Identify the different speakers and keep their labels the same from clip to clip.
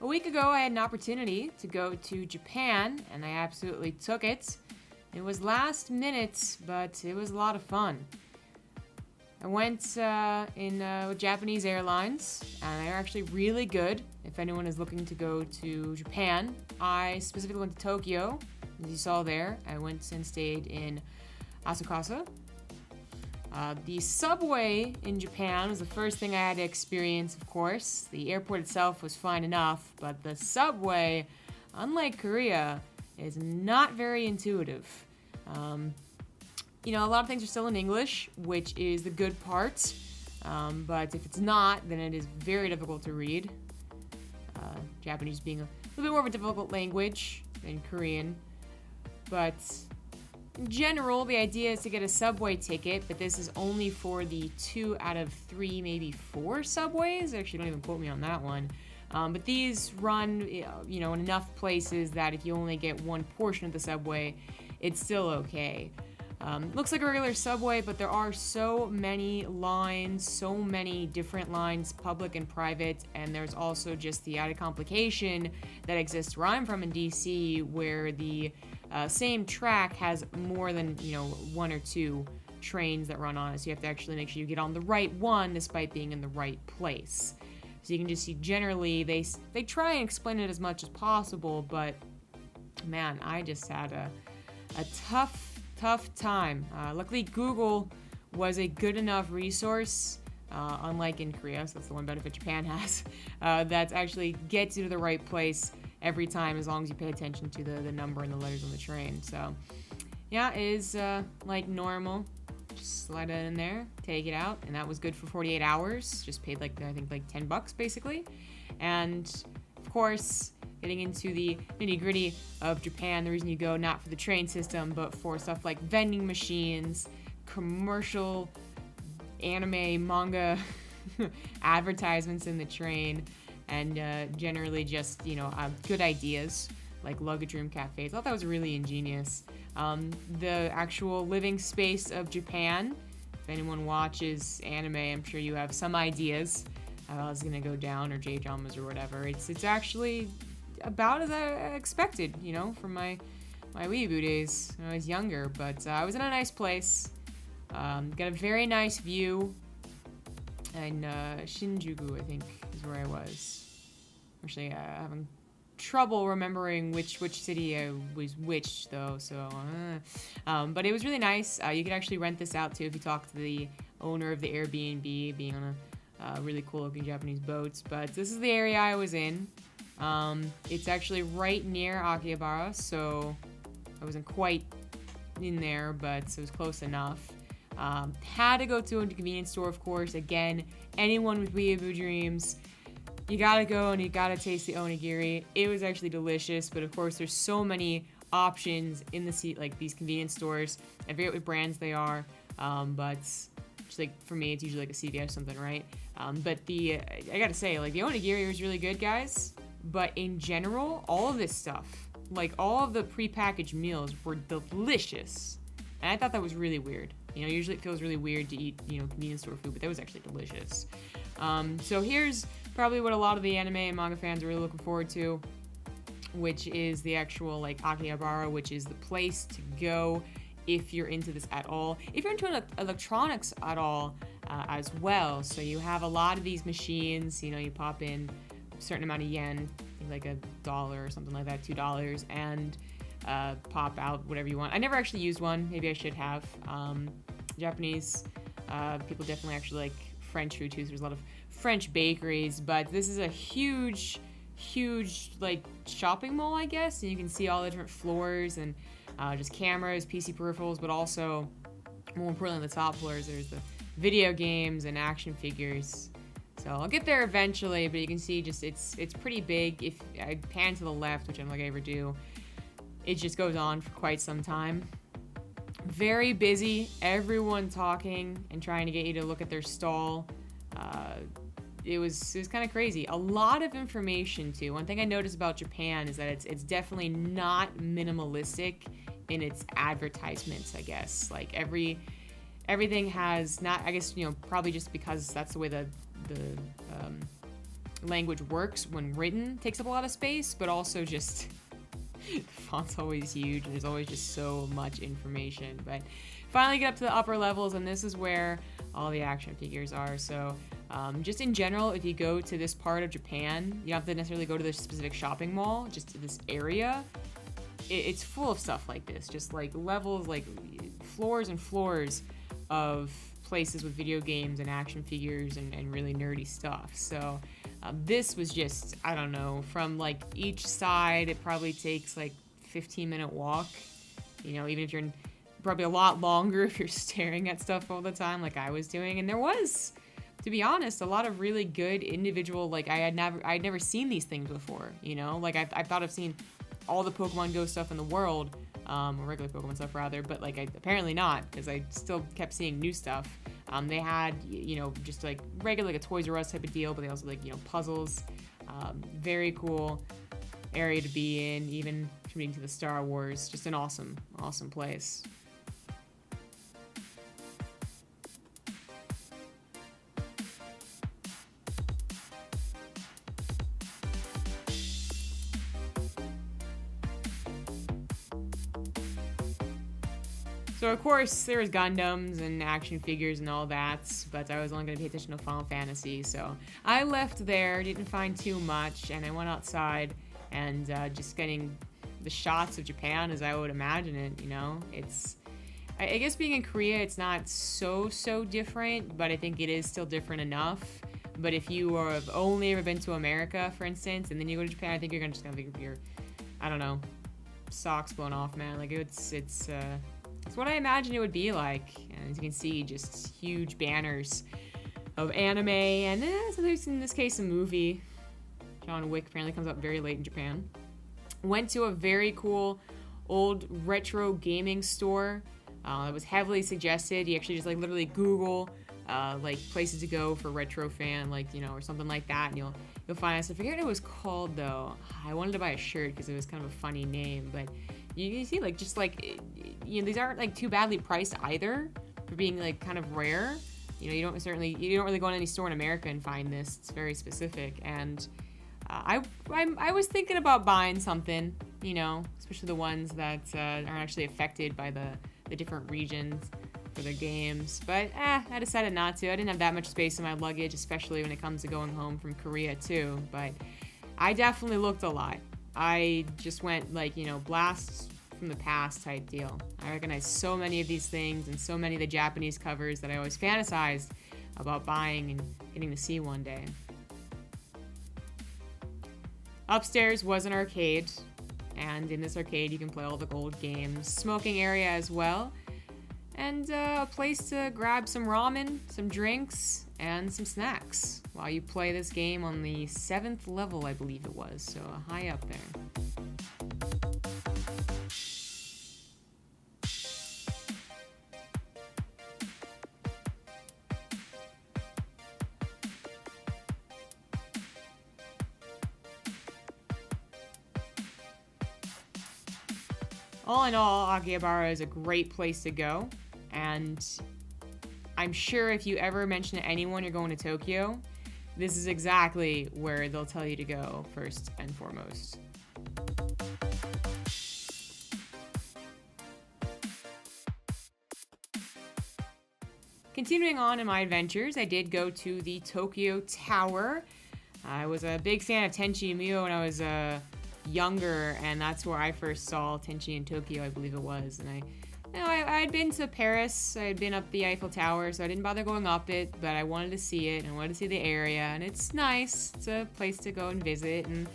Speaker 1: A week ago, I had an opportunity to go to Japan, and I absolutely took it. It was last minute, but it was a lot of fun. I went with Japanese Airlines, and they're actually really good if anyone is looking to go to Japan. I specifically went to Tokyo, as you saw there. I went and stayed in Asukasa. The subway in Japan was the first thing I had to experience, of course. The airport itself was fine enough, but the subway, unlike Korea, is not very intuitive. A lot of things are still in English, which is the good part, but if it's not, then it is very difficult to read. Japanese being a little bit more of a difficult language than Korean, but in general, the idea is to get a subway ticket, but this is only for the 2 out of 3, maybe 4 subways. Actually, don't even quote me on that one. But these run, in enough places that if you only get one portion of the subway, it's still okay. Looks like a regular subway, but there are so many lines, so many different lines, public and private, and there's also just the added complication that exists where I'm from in DC, where the same track has more than 1 or 2 trains that run on it, so you have to actually make sure you get on the right one despite being in the right place. So you can just see generally they try and explain it as much as possible, but man, I just had a tough time. Luckily, Google was a good enough resource, unlike in Korea, so that's the one benefit Japan has, that actually gets you to the right place every time as long as you pay attention to the number and the letters on the train. So yeah, it is like normal. Just slide it in there, take it out, and that was good for 48 hours. Just paid I think $10 basically. And of course, getting into the nitty-gritty of Japan, the reason you go not for the train system, but for stuff like vending machines, commercial anime, manga advertisements in the train, and generally just, good ideas like luggage room cafes. I thought that was really ingenious. The actual living space of Japan, if anyone watches anime, I'm sure you have some ideas how it's going to go down, or J-dramas or whatever. It's actually about as I expected, from my weeaboo days when I was younger. But I was in a nice place. Got a very nice view. And Shinjuku, I think, is where I was. Actually, I'm having trouble remembering which city I was which, though. So, but it was really nice. You could actually rent this out too if you talk to the owner of the Airbnb, being on a really cool-looking Japanese boat. But this is the area I was in. It's actually right near Akihabara, so I wasn't quite in there, but it was close enough. Had to go to a convenience store, of course. Again, anyone with weeaboo dreams, you gotta go and you gotta taste the onigiri. It was actually delicious, but of course there's so many options in these convenience stores. I forget what brands they are, but just for me, it's usually a CVS or something, right? But I gotta say, the onigiri was really good, guys. But in general, all of this stuff, all of the prepackaged meals were delicious. And I thought that was really weird. Usually it feels really weird to eat, convenience store food, but that was actually delicious. So here's probably what a lot of the anime and manga fans are really looking forward to, which is the actual, Akihabara, which is the place to go if you're into this at all. If you're into electronics at all, as well. So you have a lot of these machines, you pop in a certain amount of yen, I think $1 or something like that, $2, and pop out whatever you want. I never actually used one. Maybe I should have. Japanese people definitely actually like French food too. So there's a lot of French bakeries, but this is a huge shopping mall, I guess, and you can see all the different floors and just cameras, PC peripherals, but also more importantly, on the top floors there's the video games and action figures. So I'll get there eventually, but you can see it's pretty big. If I pan to the left, which I don't think I ever do, it just goes on for quite some time. Very busy, everyone talking and trying to get you to look at their stall. It was kind of crazy. A lot of information too. One thing I noticed about Japan is that it's definitely not minimalistic in its advertisements, I guess. Everything has not, I guess, probably just because that's the way the language works when written takes up a lot of space, but also just the font's always huge and there's always just so much information. But finally get up to the upper levels, and this is where all the action figures are. So just in general, if you go to this part of Japan, you don't have to necessarily go to this specific shopping mall, just to this area. It's full of stuff like this, just like levels, like floors and floors of places with video games and action figures and really nerdy stuff. So this was just, I don't know, from like each side, it probably takes like 15-minute walk, you know, even if you're probably a lot longer if you're staring at stuff all the time like I was doing. And there was, to be honest, a lot of really good individual, like I'd never seen these things before, you know, like I thought I've seen all the Pokemon Go stuff in the world, or regular Pokemon stuff rather, but like apparently not, because I still kept seeing new stuff. They had, you know, just like regular, like a Toys R Us type of deal, but they also like, you know, puzzles. Very cool area to be in, even contributing to the Star Wars. Just an awesome place. So of course there was Gundams and action figures and all that, but I was only going to pay attention to Final Fantasy, so I left there, didn't find too much, and I went outside and just getting the shots of Japan as I would imagine it, you know? It's, I guess being in Korea, it's not so different, but I think it is still different enough. But if you have only ever been to America, for instance, and then you go to Japan, I think you're just gonna think of your, I don't know, socks blown off, man. Like it's what I imagine it would be like. And as you can see, just huge banners of anime and so there's in this case a movie. John Wick apparently comes out very late in Japan. Went to a very cool old retro gaming store. It was heavily suggested. You actually just like literally Google like places to go for retro fan, like, you know, or something like that, and you'll find us. I forget what it was called though. I wanted to buy a shirt because it was kind of a funny name, but you see, like, just like, you know, these aren't like too badly priced either for being like kind of rare. You know, you don't really go in any store in America and find this. It's very specific, and I was thinking about buying something, you know, especially the ones that aren't actually affected by the different regions for their games, but I decided not to. I didn't have that much space in my luggage, especially when it comes to going home from Korea too, but I definitely looked a lot. I just went like, you know, blasts from the past type deal. I recognized so many of these things and so many of the Japanese covers that I always fantasized about buying and getting to see one day. Upstairs was an arcade, and in this arcade you can play all the old games. Smoking area as well, and a place to grab some ramen, some drinks, and some snacks while you play this game on the 7th level, I believe it was, so high up there. All in all, Akihabara is a great place to go, and I'm sure if you ever mention to anyone you're going to Tokyo, this is exactly where they'll tell you to go first and foremost. Continuing on in my adventures, I did go to the Tokyo Tower. I was a big fan of Tenchi Muyo when I was younger, and that's where I first saw Tenchi in Tokyo, I believe it was. And I had been to Paris, I had been up the Eiffel Tower, so I didn't bother going up it, but I wanted to see it, and I wanted to see the area, and it's nice. It's a place to go and visit, and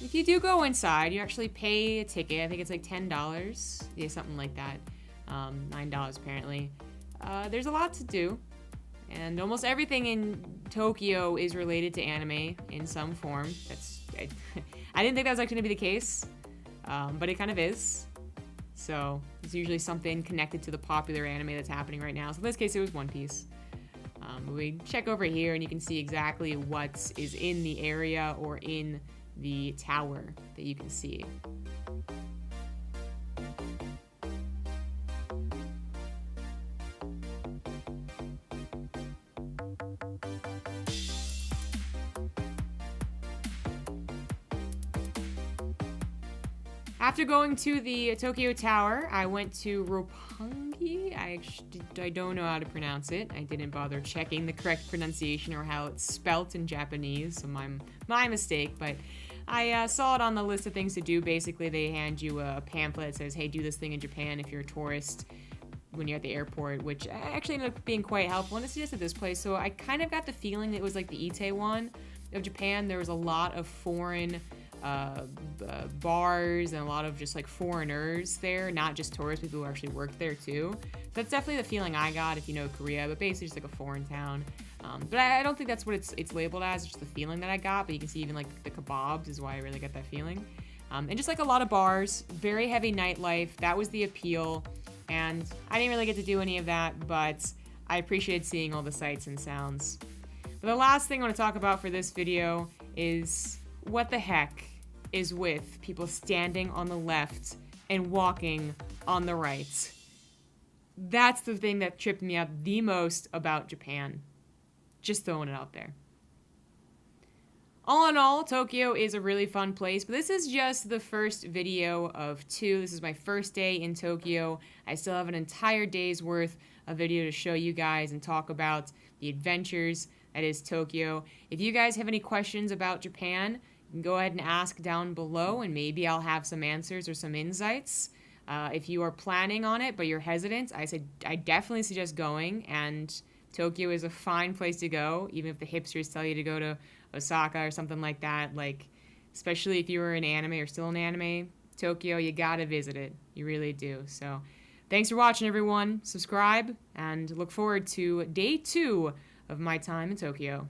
Speaker 1: if you do go inside, you actually pay a ticket. I think it's like $10, yeah, something like that, $9 apparently. There's a lot to do, and almost everything in Tokyo is related to anime in some form. I didn't think that was actually going to be the case, but it kind of is. So it's usually something connected to the popular anime that's happening right now. So in this case, it was One Piece. We check over here and you can see exactly what is in the area or in the tower that you can see. After going to the Tokyo Tower, I went to Roppongi. I don't know how to pronounce it. I didn't bother checking the correct pronunciation or how it's spelt in Japanese, so my mistake. But I saw it on the list of things to do. Basically, they hand you a pamphlet that says, hey, do this thing in Japan if you're a tourist when you're at the airport, which actually ended up being quite helpful. And I suggested this place, so I kind of got the feeling that it was like the Itaewon of Japan. There was a lot of foreign bars and a lot of just like foreigners there, not just tourists, people who actually worked there too. So that's definitely the feeling I got if you know Korea, but basically just like a foreign town. But I don't think that's what it's labeled as, it's just the feeling that I got, but you can see even like the kebabs is why I really got that feeling. And just like a lot of bars, very heavy nightlife, that was the appeal, and I didn't really get to do any of that, but I appreciated seeing all the sights and sounds. But the last thing I want to talk about for this video is what the heck is with people standing on the left and walking on the right. That's the thing that tripped me up the most about Japan. Just throwing it out there. All in all, Tokyo is a really fun place, but this is just the first video of 2. This is my first day in Tokyo. I still have an entire day's worth of video to show you guys and talk about the adventures that is Tokyo. If you guys have any questions about Japan, you can go ahead and ask down below, and maybe I'll have some answers or some insights. If you are planning on it, but you're hesitant, I definitely suggest going, and Tokyo is a fine place to go, even if the hipsters tell you to go to Osaka or something like that. Like, especially if you were in anime or still in anime, Tokyo, you gotta visit it. You really do. So, thanks for watching, everyone. Subscribe, and look forward to day 2 of my time in Tokyo.